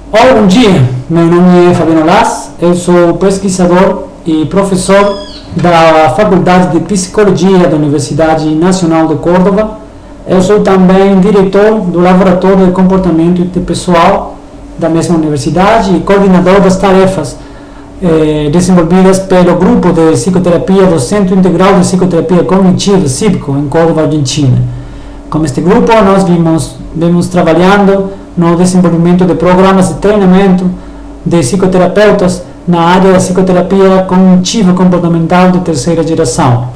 Olá, bom dia. Meu nome é Fabiano Las, eu sou pesquisador e professor da Faculdade de Psicologia da Universidade Nacional de Córdoba. Eu sou também diretor do Laboratório de Comportamento Interpessoal da mesma universidade e coordenador das tarefas desenvolvidas pelo Grupo de Psicoterapia do Centro Integral de Psicoterapia Cognitiva, CIPCO, em Córdoba, Argentina. Com este grupo, nós vimos trabalhando no desenvolvimento de programas de treinamento de psicoterapeutas na área da psicoterapia cognitiva comportamental de terceira geração.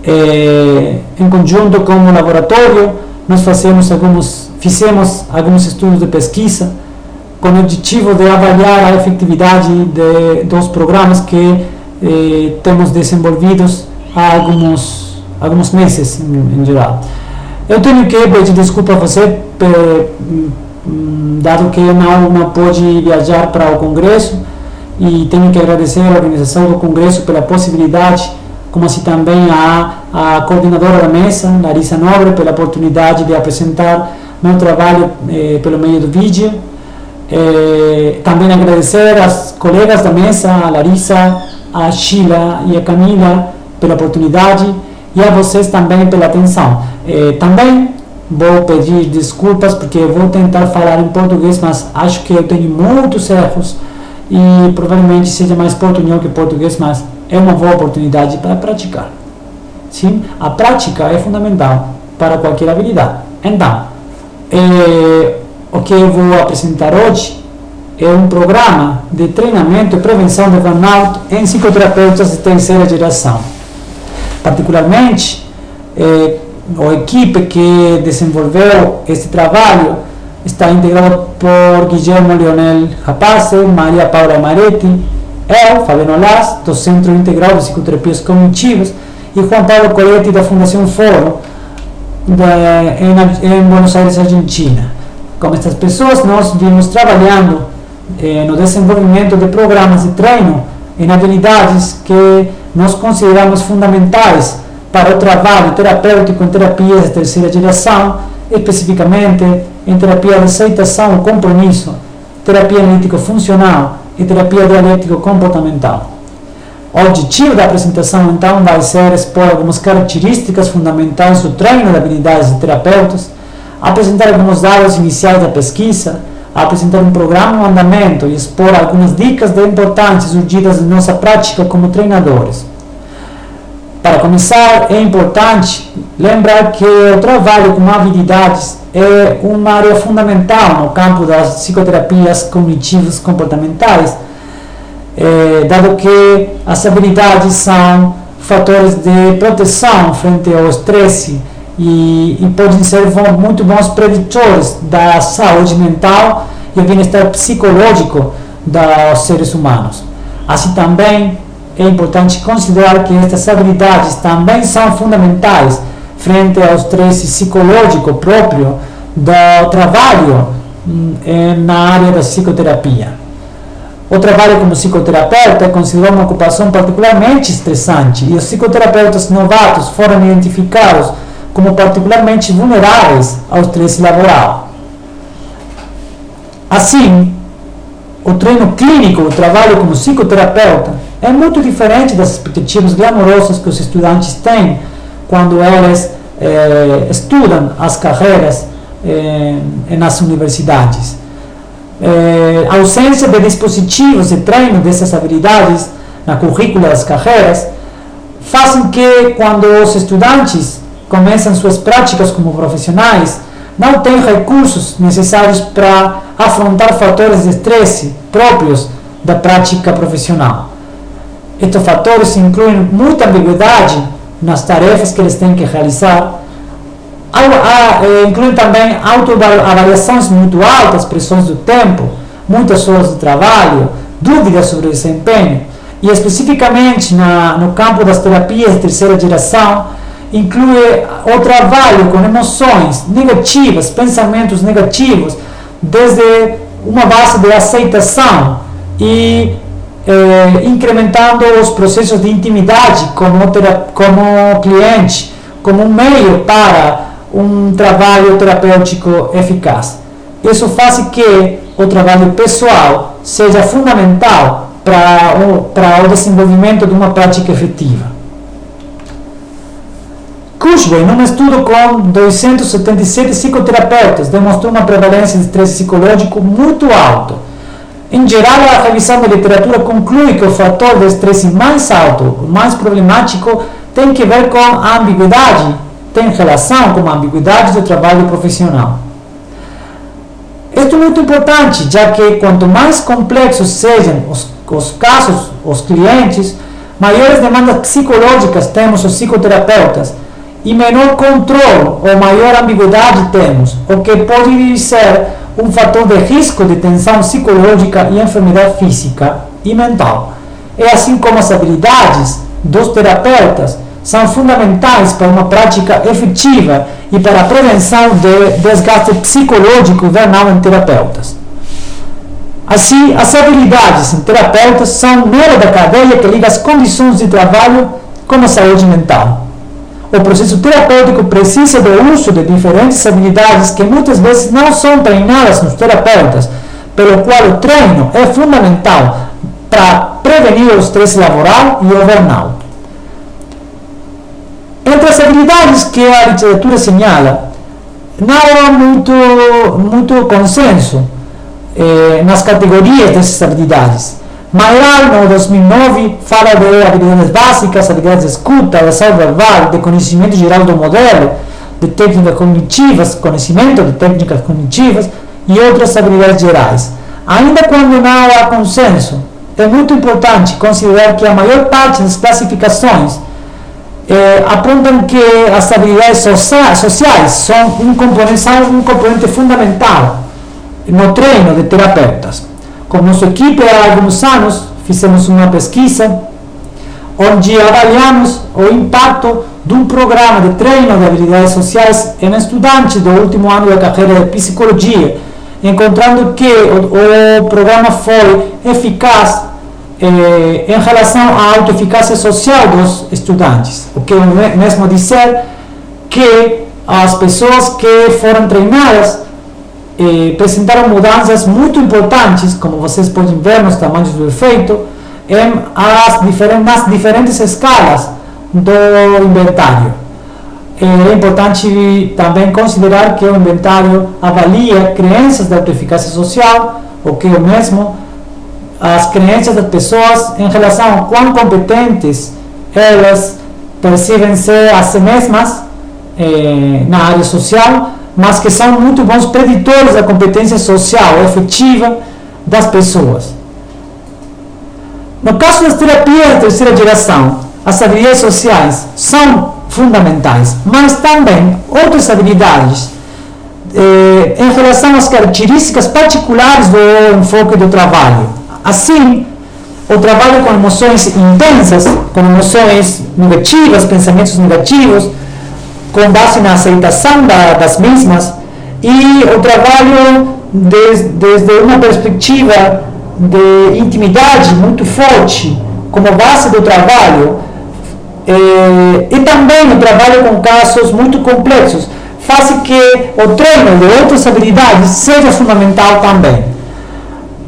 Em conjunto com o laboratório, nós fizemos alguns estudos de pesquisa com o objetivo de avaliar a efetividade dos programas que temos desenvolvidos há alguns meses, em geral. Eu tenho que pedir desculpa a você, dado que não pôde viajar para o Congresso, e tenho que agradecer à organização do Congresso pela possibilidade, como assim também a coordenadora da mesa, Larissa Nobre, pela oportunidade de apresentar meu trabalho pelo meio do vídeo. Também agradecer às colegas da mesa, a Larissa, a Sheila e a Camila, pela oportunidade, e a vocês também pela atenção. Também vou pedir desculpas porque eu vou tentar falar em português, mas acho que eu tenho muitos erros e provavelmente seja mais portunhol que português, mas é uma boa oportunidade para praticar. Sim? A prática é fundamental para qualquer habilidade. Então, o que eu vou apresentar hoje é um programa de treinamento e prevenção de burnout em psicoterapeutas de terceira geração. Particularmente, a equipe que desenvolveu este trabalho está integrada por Guillermo Leonel Rapace, Maria Paula Maretti, eu, Fabiano Las, do Centro Integral de Psicoterapias Cognitivas, e Juan Pablo Coletti, da Fundação Foro, em Buenos Aires, Argentina. Com estas pessoas, nós vimos trabalhando no desenvolvimento de programas de treino em habilidades que nós consideramos fundamentais para o trabalho terapêutico em terapias de terceira geração, especificamente em terapia de aceitação e compromisso, terapia analítico-funcional e terapia dialético-comportamental. O objetivo da apresentação, então, vai ser expor algumas características fundamentais do treino de habilidades de terapeutas, apresentar alguns dados iniciais da pesquisa, apresentar um programa em andamento e expor algumas dicas de importância surgidas de nossa prática como treinadores. Para começar, é importante lembrar que o trabalho com habilidades é uma área fundamental no campo das psicoterapias cognitivas comportamentais, dado que as habilidades são fatores de proteção frente ao estresse e podem ser muito bons preditores da saúde mental e do bem-estar psicológico dos seres humanos. Assim também é importante considerar que estas habilidades também são fundamentais frente ao estresse psicológico próprio do trabalho na área da psicoterapia. O trabalho como psicoterapeuta é considerado uma ocupação particularmente estressante e os psicoterapeutas novatos foram identificados como particularmente vulneráveis ao estresse laboral. Assim, o treino clínico, o trabalho como psicoterapeuta, é muito diferente das expectativas glamourosas que os estudantes têm quando eles estudam as carreiras nas universidades. A ausência de dispositivos de treino dessas habilidades na currícula das carreiras fazem que, quando os estudantes começam suas práticas como profissionais, não têm recursos necessários para afrontar fatores de estresse próprios da prática profissional. Estes fatores incluem muita ambiguidade nas tarefas que eles têm que realizar, incluem também autoavaliações muito altas, pressões do tempo, muitas horas de trabalho, dúvidas sobre o desempenho, e especificamente no campo das terapias de terceira geração, inclui o trabalho com emoções negativas, pensamentos negativos, desde uma base de aceitação e incrementando os processos de intimidade como cliente, como um meio para um trabalho terapêutico eficaz. Isso faz que o trabalho pessoal seja fundamental para o desenvolvimento de uma prática efetiva. Cushway, num estudo com 277 psicoterapeutas, demonstrou uma prevalência de estresse psicológico muito alto. Em geral, a revisão da literatura conclui que o fator de estresse mais alto, mais problemático, tem que ver com a ambiguidade, tem relação com a ambiguidade do trabalho profissional. Isto é muito importante, já que quanto mais complexos sejam os casos, os clientes, maiores demandas psicológicas temos os psicoterapeutas e menor controle ou maior ambiguidade temos, o que pode ser um fator de risco de tensão psicológica e enfermidade física e mental. É assim como as habilidades dos terapeutas são fundamentais para uma prática efetiva e para a prevenção de desgaste psicológico e burnout em terapeutas. Assim, as habilidades em terapeutas são mera da cadeia que liga as condições de trabalho com a saúde mental. O processo terapêutico precisa do uso de diferentes habilidades que muitas vezes não são treinadas nos terapeutas, pelo qual o treino é fundamental para prevenir o estresse laboral e o burnout. Entre as habilidades que a literatura señala, não há muito consenso nas categorias dessas habilidades. Mayall, no 2009, fala de habilidades básicas, habilidades de escuta, de ação verbal, de conhecimento geral do modelo, de técnicas cognitivas, conhecimento de técnicas cognitivas e outras habilidades gerais. Ainda quando não há consenso, é muito importante considerar que a maior parte das classificações apontam que as habilidades sociais são um componente fundamental no treino de terapeutas. Com nossa equipe, há alguns anos, fizemos uma pesquisa onde avaliamos o impacto de um programa de treino de habilidades sociais em estudantes do último ano da carreira de psicologia, encontrando que o programa foi eficaz em relação à autoeficácia social dos estudantes, o que é mesmo dizer que as pessoas que foram treinadas apresentaram mudanças muito importantes, como vocês podem ver nos tamanhos do efeito, nas diferentes escalas do inventário. É importante também considerar que o inventário avalia crenças de autoeficácia social, o que é o mesmo, as crenças das pessoas em relação a quão competentes elas percebem ser a si mesmas na área social, mas que são muito bons preditores da competência social efetiva das pessoas. No caso das terapias de terceira geração, as habilidades sociais são fundamentais, mas também outras habilidades em relação às características particulares do enfoque do trabalho. Assim, o trabalho com emoções intensas, com emoções negativas, pensamentos negativos, com base na aceitação das mesmas, e o trabalho desde uma perspectiva de intimidade muito forte como base do trabalho, e também o trabalho com casos muito complexos, faz que o treino de outras habilidades seja fundamental também.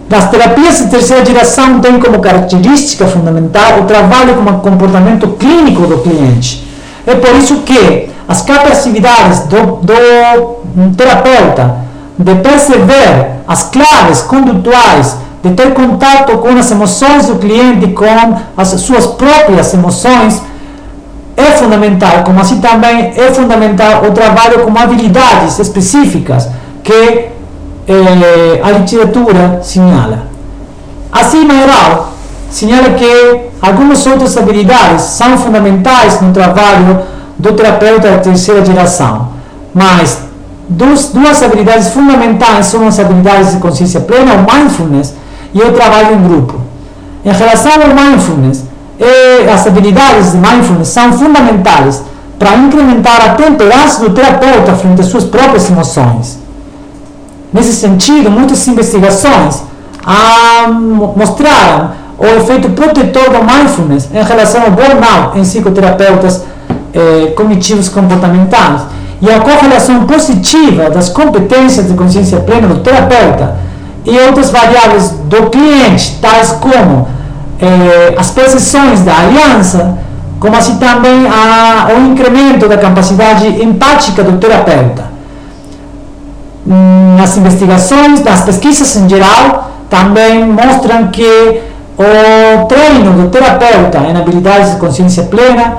Nas terapias de terceira geração tem como característica fundamental o trabalho com o comportamento clínico do cliente. É por isso que as capacidades do terapeuta de perceber as claves condutuais, de ter contato com as emoções do cliente, com as suas próprias emoções, é fundamental, como assim também é fundamental o trabalho com habilidades específicas que a literatura señala. Assim, Mayall señala que algumas outras habilidades são fundamentais no trabalho do terapeuta da terceira geração, mas duas habilidades fundamentais são as habilidades de consciência plena, o mindfulness, e o trabalho em grupo. Em relação ao mindfulness, as habilidades de mindfulness são fundamentais para incrementar a temperança do terapeuta frente às suas próprias emoções. Nesse sentido, muitas investigações mostraram o efeito protetor do mindfulness em relação ao burnout em psicoterapeutas cognitivos comportamentais. e a correlação positiva das competências de consciência plena do terapeuta e outras variáveis do cliente, tais como as percepções da aliança, como assim também o incremento da capacidade empática do terapeuta. Nas investigações, nas pesquisas em geral, também mostram que o treino do terapeuta em habilidades de consciência plena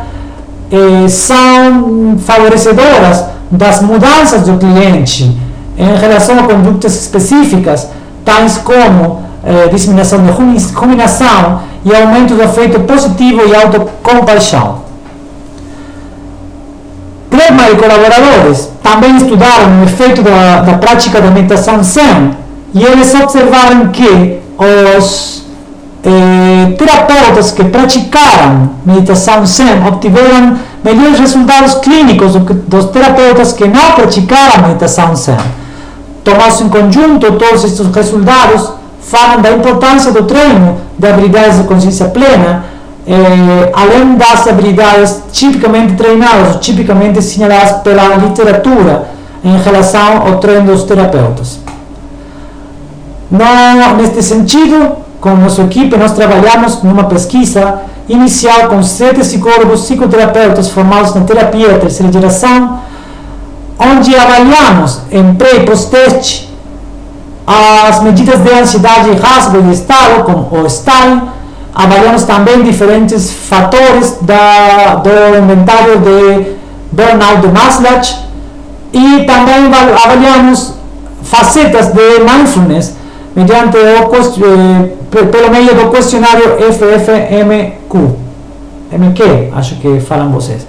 são favorecedoras das mudanças do cliente em relação a condutas específicas, tais como disseminação de ruminação e aumento do efeito positivo e autocompaixão. Klegman e colaboradores também estudaram o efeito da prática da meditação Zen e eles observaram que os terapeutas que praticaram meditação Zen obtiveram melhores resultados clínicos do que dos terapeutas que não praticaram meditação Zen. Tomados em conjunto, todos estes resultados falam da importância do treino de habilidades de consciência plena, além das habilidades tipicamente treinadas ou tipicamente assinaladas pela literatura em relação ao treino dos terapeutas. Neste sentido, com nossa equipe, nós trabalhamos numa pesquisa inicial com 7 psicólogos psicoterapeutas formados na terapia da terceira geração, onde avaliamos em pré e pós-teste as medidas de ansiedade, rasgo e estado, como o STAI. Avaliamos também diferentes fatores do inventário de burnout de Maslach e também avaliamos facetas de mindfulness mediante pelo meio do questionário FFMQ, acho que falam vocês.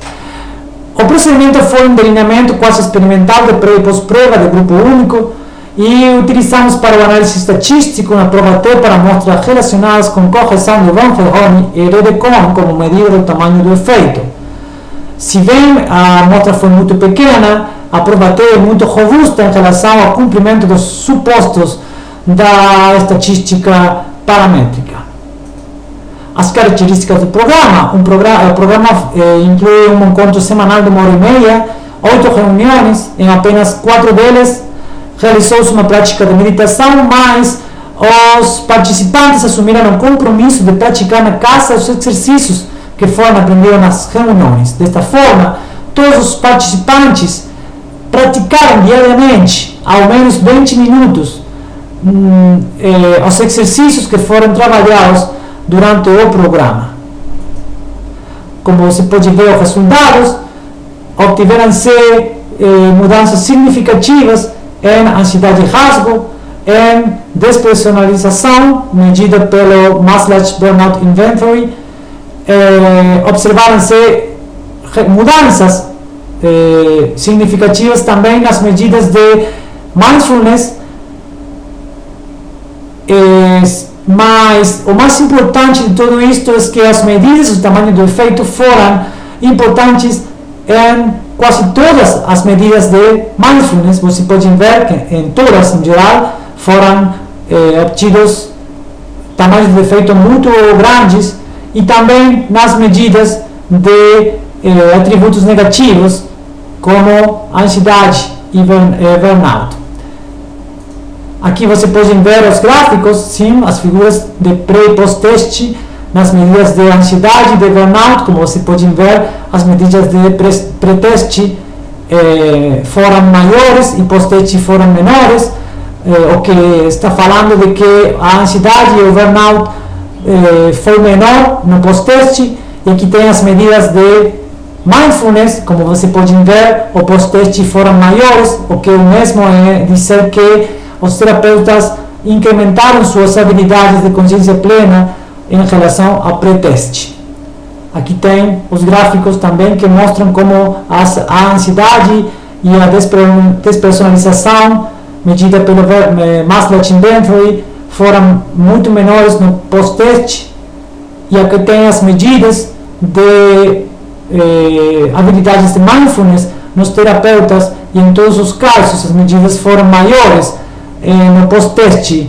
O procedimento foi um delineamento quase experimental de pré e pós-prova de grupo único e utilizamos para o análise estatístico uma prova T para amostras relacionadas com correção de Von Verhoeven e Redekon como medida do tamanho do efeito. Se bem a amostra foi muito pequena, a prova T é muito robusta em relação ao cumprimento dos supostos da estatística paramétrica. As características do programa. O programa inclui um encontro semanal de 1h30, 8 reuniões, em apenas 4 delas realizou-se uma prática de meditação, mas os participantes assumiram o compromisso de praticar na casa os exercícios que foram aprendidos nas reuniões. Desta forma, todos os participantes praticaram diariamente, ao menos 20 minutos, os exercícios que foram trabalhados durante o programa. Como você pode ver, os resultados obtiveram-se mudanças significativas em ansiedade e rasgo, em despersonalização, medida pelo Maslach Burnout Inventory. Observaram-se mudanças significativas também nas medidas de mindfulness, mas o mais importante de tudo isto é que as medidas do tamanho do efeito foram importantes em quase todas as medidas de mindfulness. Você pode ver que em todas, em geral, foram obtidos tamanhos de efeito muito grandes, e também nas medidas de atributos negativos, como ansiedade e burnout. Aqui você pode ver os gráficos, sim, as figuras de pré e pós-teste. Nas medidas de ansiedade e de burnout, como você pode ver, as medidas de pré-teste foram maiores e pós-teste foram menores, o que está falando de que a ansiedade e o burnout foi menor no pós-teste. E aqui tem as medidas de mindfulness, como você pode ver, o pós-teste foram maiores, o que o mesmo é dizer que os terapeutas incrementaram suas habilidades de consciência plena em relação ao pré-teste. Aqui tem os gráficos também que mostram como a ansiedade e a despersonalização, medida pelo Maslach Inventory, foram muito menores no pós-teste. E aqui tem as medidas de habilidades de mindfulness nos terapeutas, e em todos os casos as medidas foram maiores no pós-teste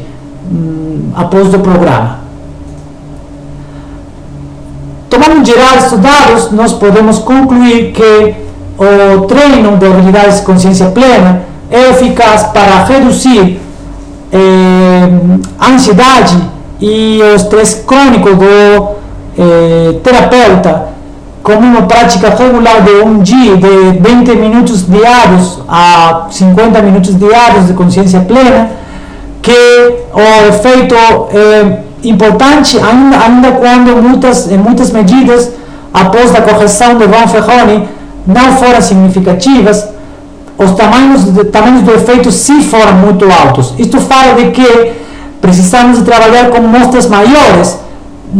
após o programa. Tomando em geral estes dados, nós podemos concluir que o treino de habilidades de consciência plena é eficaz para reduzir a ansiedade e o estresse crônico do terapeuta, como uma prática regular de um dia, de 20 minutos diários a 50 minutos diários de consciência plena, que o efeito é importante ainda quando muitas medidas após a correção de Von Ferroni não foram significativas, os tamanhos do efeito sim foram muito altos. Isto fala de que precisamos de trabalhar com mostras maiores,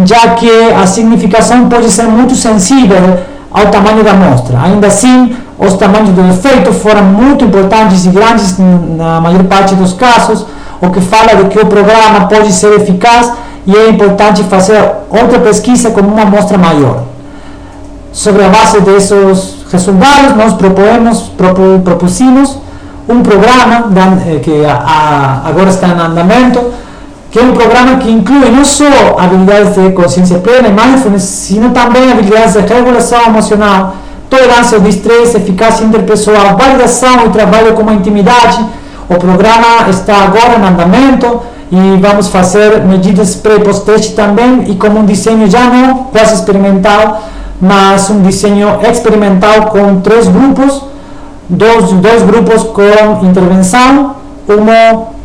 já que a significação pode ser muito sensível ao tamanho da amostra. Ainda assim, os tamanhos do efeito foram muito importantes e grandes na maior parte dos casos, o que fala de que o programa pode ser eficaz e é importante fazer outra pesquisa com uma amostra maior. Sobre a base desses resultados, nós propusemos um programa que agora está em andamento, que é um programa que inclui não só habilidades de consciência plena e mindfulness, sino também habilidades de regulação emocional, tolerância ao estresse, eficácia interpessoal, validação e trabalho com a intimidade. O programa está agora em andamento e vamos fazer medidas pré e pós-teste também, e como um desenho já não quase experimental, mas um desenho experimental com 3 grupos, dois grupos com intervenção, um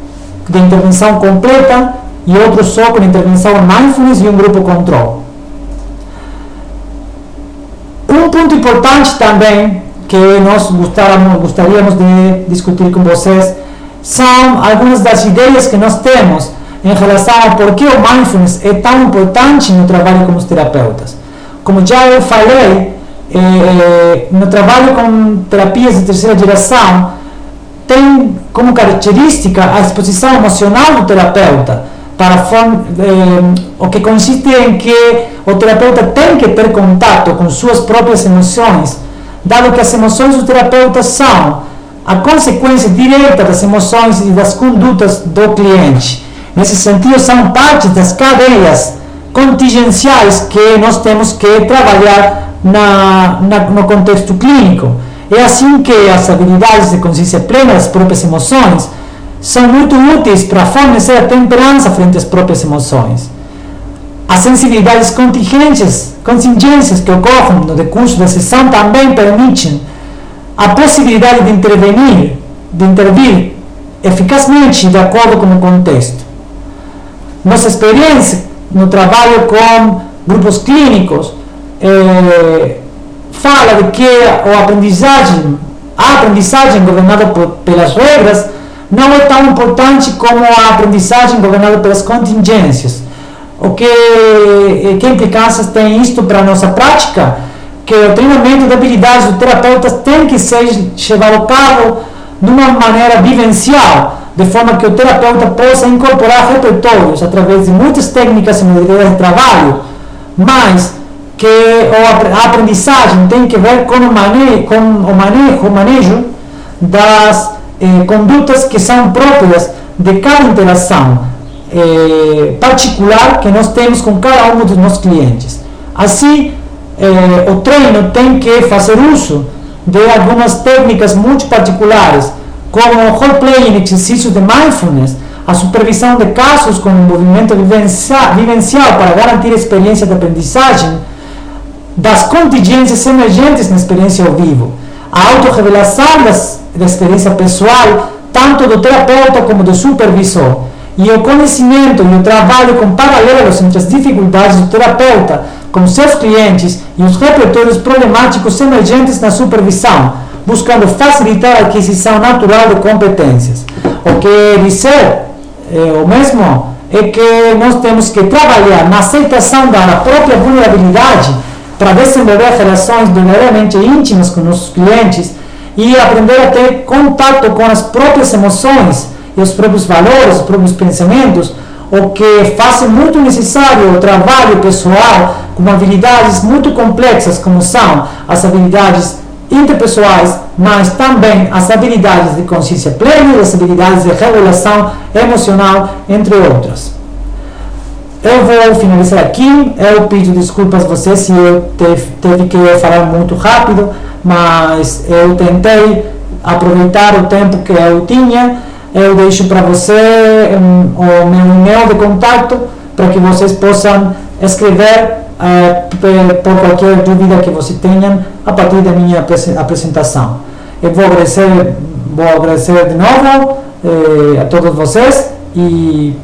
de intervenção completa e outro só com intervenção mindfulness e um grupo controle. Um ponto importante também que nós gostaríamos de discutir com vocês são algumas das ideias que nós temos em relação a por que o mindfulness é tão importante no trabalho com os terapeutas. Como já eu falei, no trabalho com terapias de terceira geração, tem como característica a exposição emocional do terapeuta, o que consiste em que o terapeuta tem que ter contato com suas próprias emoções, dado que as emoções do terapeuta são a consequência direta das emoções e das condutas do cliente. Nesse sentido, são parte das cadeias contingenciais que nós temos que trabalhar no contexto clínico. É assim que as habilidades de consciência plena das próprias emoções são muito úteis para fornecer a temperança frente às próprias emoções. As sensibilidades contingências que ocorrem no decurso da sessão também permitem a possibilidade de intervir eficazmente de acordo com o contexto. Nossa experiência no trabalho com grupos clínicos fala de que a aprendizagem governada pelas regras não é tão importante como a aprendizagem governada pelas contingências. Que implicâncias tem isto para a nossa prática? Que o treinamento de habilidades do terapeuta tem que ser levado a cabo de uma maneira vivencial, de forma que o terapeuta possa incorporar repertórios através de muitas técnicas e modalidades de trabalho, mas que a aprendizagem tem que ver com o manejo das condutas que são próprias de cada interação particular que nós temos com cada um dos nossos clientes. Assim, o treino tem que fazer uso de algumas técnicas muito particulares, como o role-playing, exercícios de mindfulness, a supervisão de casos com envolvimento vivencial para garantir a experiência de aprendizagem, das contingências emergentes na experiência ao vivo, a autorrevelação da experiência pessoal, tanto do terapeuta como do supervisor, e o conhecimento e o trabalho com paralelos entre as dificuldades do terapeuta com seus clientes e os repertórios problemáticos emergentes na supervisão, buscando facilitar a aquisição natural de competências. O que dizer o mesmo é que nós temos que trabalhar na aceitação da própria vulnerabilidade para desenvolver relações verdadeiramente íntimas com nossos clientes e aprender a ter contato com as próprias emoções e os próprios valores, os próprios pensamentos, o que faz muito necessário o trabalho pessoal com habilidades muito complexas, como são as habilidades interpessoais, mas também as habilidades de consciência plena e as habilidades de regulação emocional, entre outras. Eu vou finalizar aqui. Eu peço desculpas a você se eu teve que falar muito rápido, mas eu tentei aproveitar o tempo que eu tinha. Eu deixo para você o meu e-mail de contato para que vocês possam escrever por qualquer dúvida que você tenha a partir da minha apresentação. Eu vou agradecer de novo a todos vocês e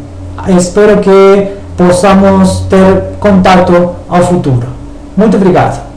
espero que possamos ter contato ao futuro. Muito obrigado.